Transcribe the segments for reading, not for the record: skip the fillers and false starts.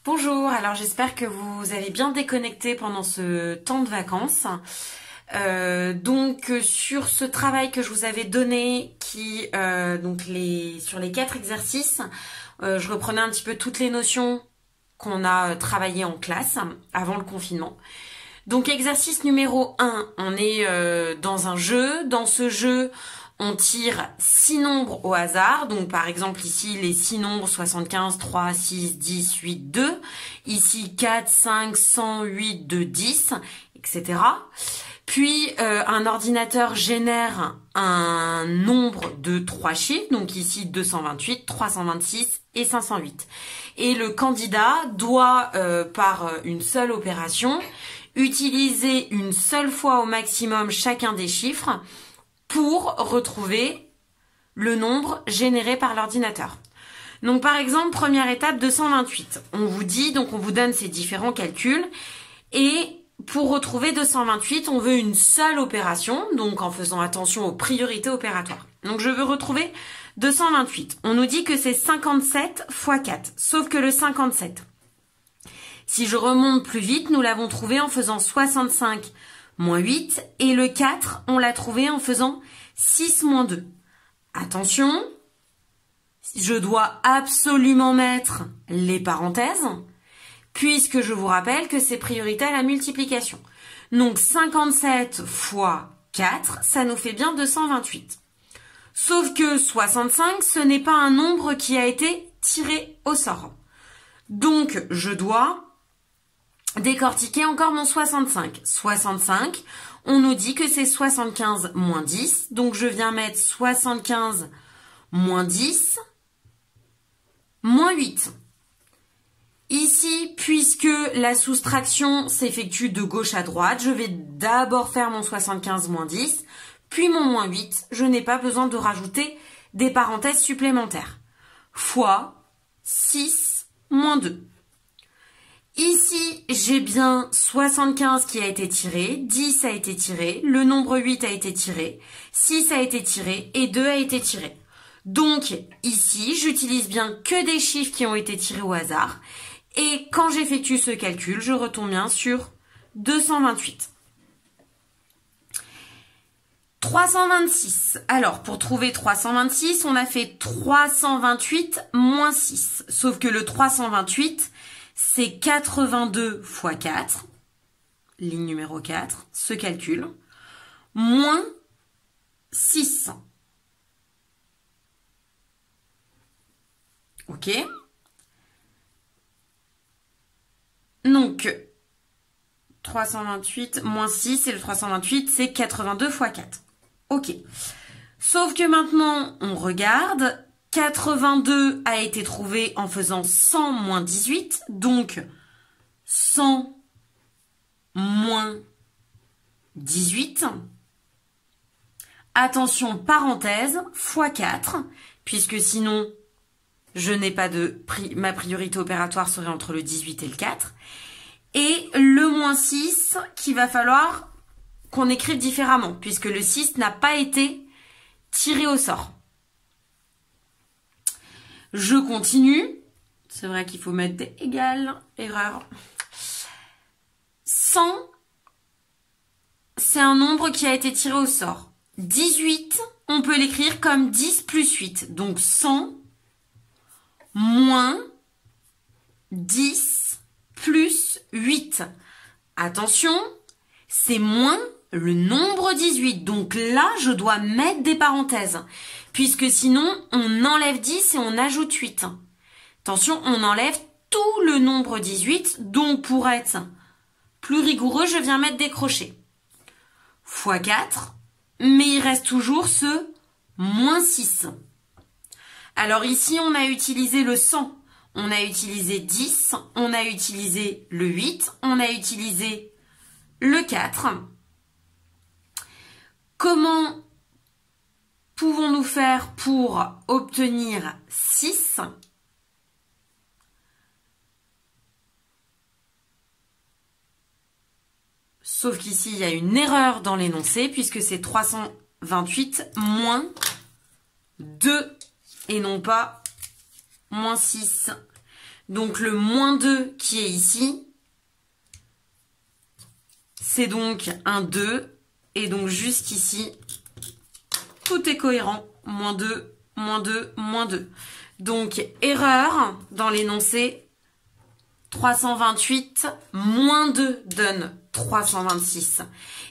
Bonjour, alors j'espère que vous avez bien déconnecté pendant ce temps de vacances. Sur ce travail que je vous avais donné, sur les 4 exercices, je reprenais un petit peu toutes les notions qu'on a travaillées en classe avant le confinement. Donc exercice numéro 1, on est dans un jeu. Dans ce jeu, on tire 6 nombres au hasard. Donc par exemple ici les 6 nombres 75, 3, 6, 10, 8, 2. Ici 4, 5, 108, 2, 10, etc. Puis un ordinateur génère un nombre de 3 chiffres. Donc ici 228, 326 et 508. Et le candidat doit, par une seule opération, utiliser une seule fois au maximum chacun des chiffres pour retrouver le nombre généré par l'ordinateur. Donc par exemple, première étape, 228. On vous donne ces différents calculs et pour retrouver 228, on veut une seule opération, donc en faisant attention aux priorités opératoires. Donc je veux retrouver 228. On nous dit que c'est 57 fois 4, sauf que le 57, si je remonte plus vite, nous l'avons trouvé en faisant 65 moins 8. Et le 4, on l'a trouvé en faisant 6 moins 2. Attention, je dois absolument mettre les parenthèses, puisque je vous rappelle que c'est priorité à la multiplication. Donc 57 fois 4, ça nous fait bien 228. Sauf que 65, ce n'est pas un nombre qui a été tiré au sort. Donc je dois décortiquer encore mon 65. 65, on nous dit que c'est 75 moins 10. Donc je viens mettre 75 moins 10 moins 8. Ici, puisque la soustraction s'effectue de gauche à droite, je vais d'abord faire mon 75 moins 10, puis mon moins 8. Je n'ai pas besoin de rajouter des parenthèses supplémentaires. Fois 6 moins 2. Ici, j'ai bien 75 qui a été tiré, 10 a été tiré, le nombre 8 a été tiré, 6 a été tiré et 2 a été tiré. Donc ici, j'utilise bien que des chiffres qui ont été tirés au hasard. Et quand j'effectue ce calcul, je retombe bien sur 228. 326. Alors, pour trouver 326, on a fait 328 moins 6. Sauf que le 328, c'est 82 fois 4, ligne numéro 4, ce calcul, moins 6. Ok? Donc, 328 moins 6 et le 328, c'est 82 fois 4. Ok. Sauf que maintenant, on regarde. 82 a été trouvé en faisant 100 moins 18. Donc, 100 moins 18. Attention, parenthèse, fois 4. Puisque sinon, je n'ai pas ma priorité opératoire serait entre le 18 et le 4. Et le moins 6 qu'il va falloir qu'on écrive différemment, puisque le 6 n'a pas été tiré au sort. Je continue. C'est vrai qu'il faut mettre des égales, erreur. 100, c'est un nombre qui a été tiré au sort. 18, on peut l'écrire comme 10 plus 8. Donc 100 moins 10 plus 8. Attention, c'est moins le nombre 18. Donc là, je dois mettre des parenthèses. Puisque sinon, on enlève 10 et on ajoute 8. Attention, on enlève tout le nombre 18. Donc pour être plus rigoureux, je viens mettre des crochets. Fois 4. Mais il reste toujours ce moins 6. Alors ici, on a utilisé le 100. On a utilisé 10. On a utilisé le 8. On a utilisé le 4. Comment pouvons-nous faire pour obtenir 6? Sauf qu'ici, il y a une erreur dans l'énoncé puisque c'est 328 moins 2 et non pas moins 6. Donc le moins 2 qui est ici, c'est donc un 2. Et donc jusqu'ici, tout est cohérent. Moins 2, moins 2, moins 2. Donc erreur dans l'énoncé. 328 moins 2 donne 326.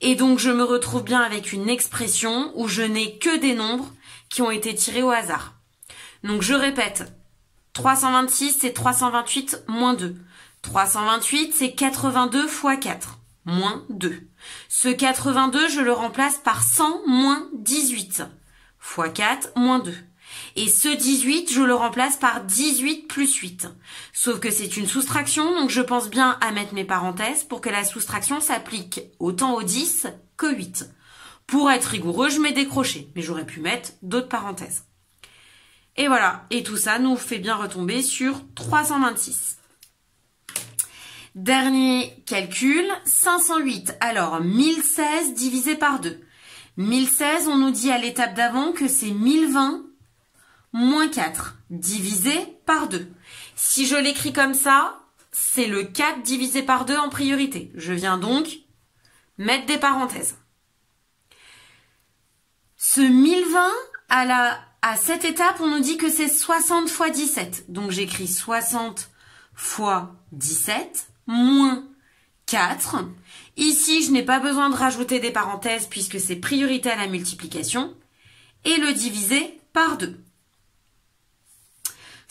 Et donc je me retrouve bien avec une expression où je n'ai que des nombres qui ont été tirés au hasard. Donc je répète, 326 c'est 328 moins 2. 328 c'est 82 fois 4, moins 2. Ce 82 je le remplace par 100 moins 18, fois 4 moins 2. Et ce 18, je le remplace par 18 plus 8. Sauf que c'est une soustraction, donc je pense bien à mettre mes parenthèses pour que la soustraction s'applique autant au 10 que 8. Pour être rigoureux, je mets des crochets, mais j'aurais pu mettre d'autres parenthèses. Et voilà, et tout ça nous fait bien retomber sur 326. Dernier calcul, 508. Alors, 1016 divisé par 2. 1016, on nous dit à l'étape d'avant que c'est 1020 moins 4 divisé par 2. Si je l'écris comme ça, c'est le 4 divisé par 2 en priorité. Je viens donc mettre des parenthèses. Ce 1020, à cette étape, on nous dit que c'est 60 fois 17. Donc j'écris 60 fois 17 moins 4. Ici, je n'ai pas besoin de rajouter des parenthèses puisque c'est priorité à la multiplication. Et le diviser par 2.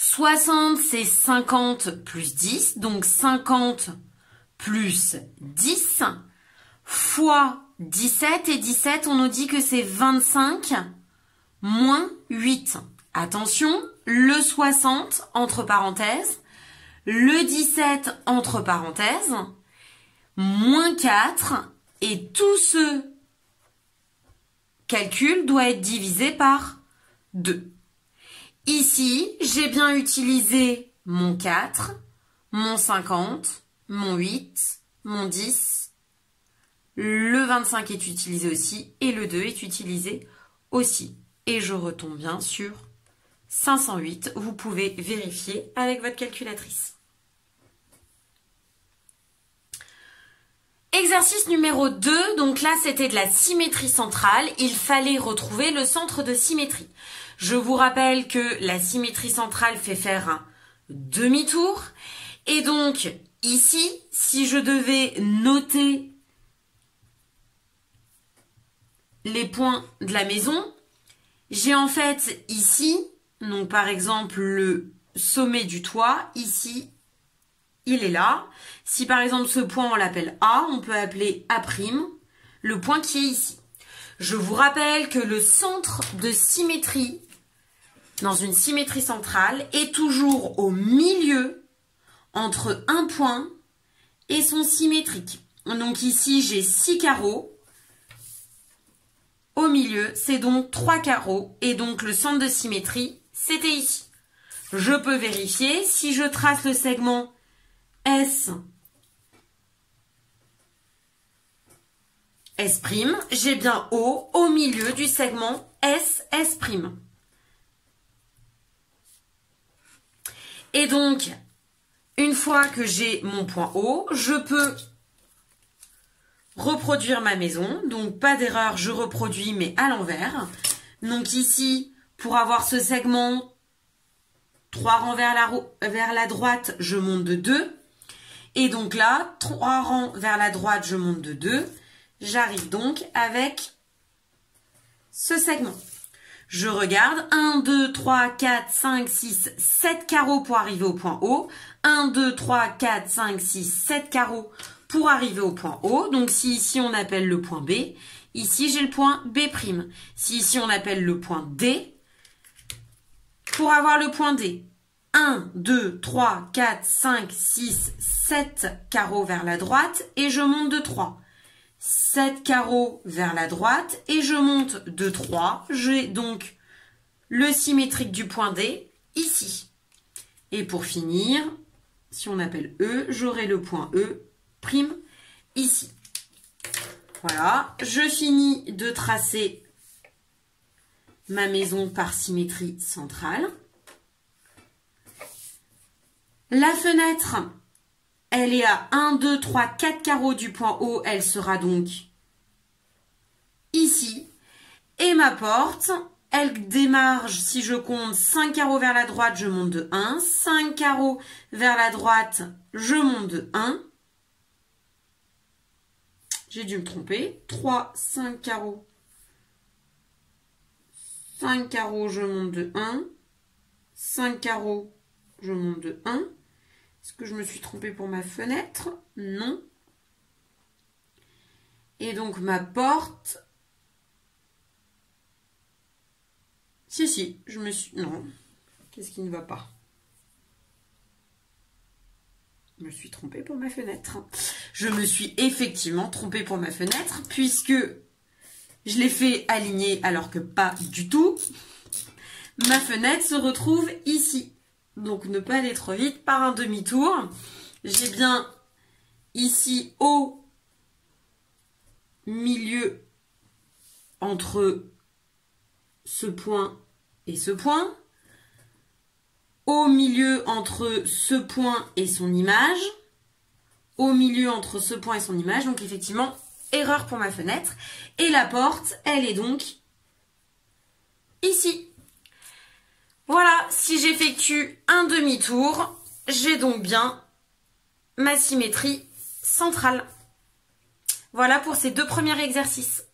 60, c'est 50 plus 10, donc 50 plus 10, fois 17, et 17, on nous dit que c'est 25 moins 8. Attention, le 60 entre parenthèses, le 17 entre parenthèses, moins 4, et tout ce calcul doit être divisé par 2. Ici, j'ai bien utilisé mon 4, mon 50, mon 8, mon 10. Le 25 est utilisé aussi et le 2 est utilisé aussi. Et je retombe bien sur 508. Vous pouvez vérifier avec votre calculatrice. Exercice numéro 2, donc là c'était de la symétrie centrale. Il fallait retrouver le centre de symétrie. Je vous rappelle que la symétrie centrale fait faire un demi-tour. Et donc, ici, si je devais noter les points de la maison, j'ai en fait ici, donc par exemple le sommet du toit, ici, il est là. Si par exemple ce point on l'appelle A, on peut appeler A', le point qui est ici. Je vous rappelle que le centre de symétrie dans une symétrie centrale est toujours au milieu entre un point et son symétrique. Donc ici, j'ai 6 carreaux. Au milieu, c'est donc 3 carreaux. Et donc le centre de symétrie, c'était ici. Je peux vérifier si je trace le segment S', j'ai bien O au milieu du segment S'. Et donc, une fois que j'ai mon point O, je peux reproduire ma maison. Donc, pas d'erreur, je reproduis, mais à l'envers. Donc ici, pour avoir ce segment 3 rangs vers la droite, je monte de 2. Et donc là, 3 rangs vers la droite, je monte de 2. J'arrive donc avec ce segment. Je regarde, 1, 2, 3, 4, 5, 6, 7 carreaux pour arriver au point O. 1, 2, 3, 4, 5, 6, 7 carreaux pour arriver au point O. Donc si ici on appelle le point B, ici j'ai le point B'. Si ici on appelle le point D, pour avoir le point D, 1, 2, 3, 4, 5, 6, 7 carreaux vers la droite et je monte de 3. 7 carreaux vers la droite et je monte de 3. J'ai donc le symétrique du point D ici. Et pour finir, si on appelle E, j'aurai le point E' ici. Voilà, je finis de tracer ma maison par symétrie centrale. La fenêtre, elle est à 1, 2, 3, 4 carreaux du point haut. Elle sera donc ici. Et ma porte, elle démarge, si je compte 5 carreaux vers la droite, je monte de 1. 5 carreaux vers la droite, je monte de 1. J'ai dû me tromper. 3, 5 carreaux. 5 carreaux, je monte de 1. 5 carreaux, je monte de 1. Est-ce que je me suis trompée pour ma fenêtre? Non. Et donc ma porte... Si, je me suis... Non. Qu'est-ce qui ne va pas? Je me suis trompée pour ma fenêtre. Je me suis effectivement trompée pour ma fenêtre puisque je l'ai fait aligner alors que pas du tout. Ma fenêtre se retrouve ici. Donc ne pas aller trop vite par un demi-tour. J'ai bien ici au milieu entre ce point et ce point. Au milieu entre ce point et son image. Au milieu entre ce point et son image. Donc effectivement, erreur pour ma fenêtre. Et la porte, elle est donc ici. Voilà, si j'effectue un demi-tour, j'ai donc bien ma symétrie centrale. Voilà pour ces deux premiers exercices.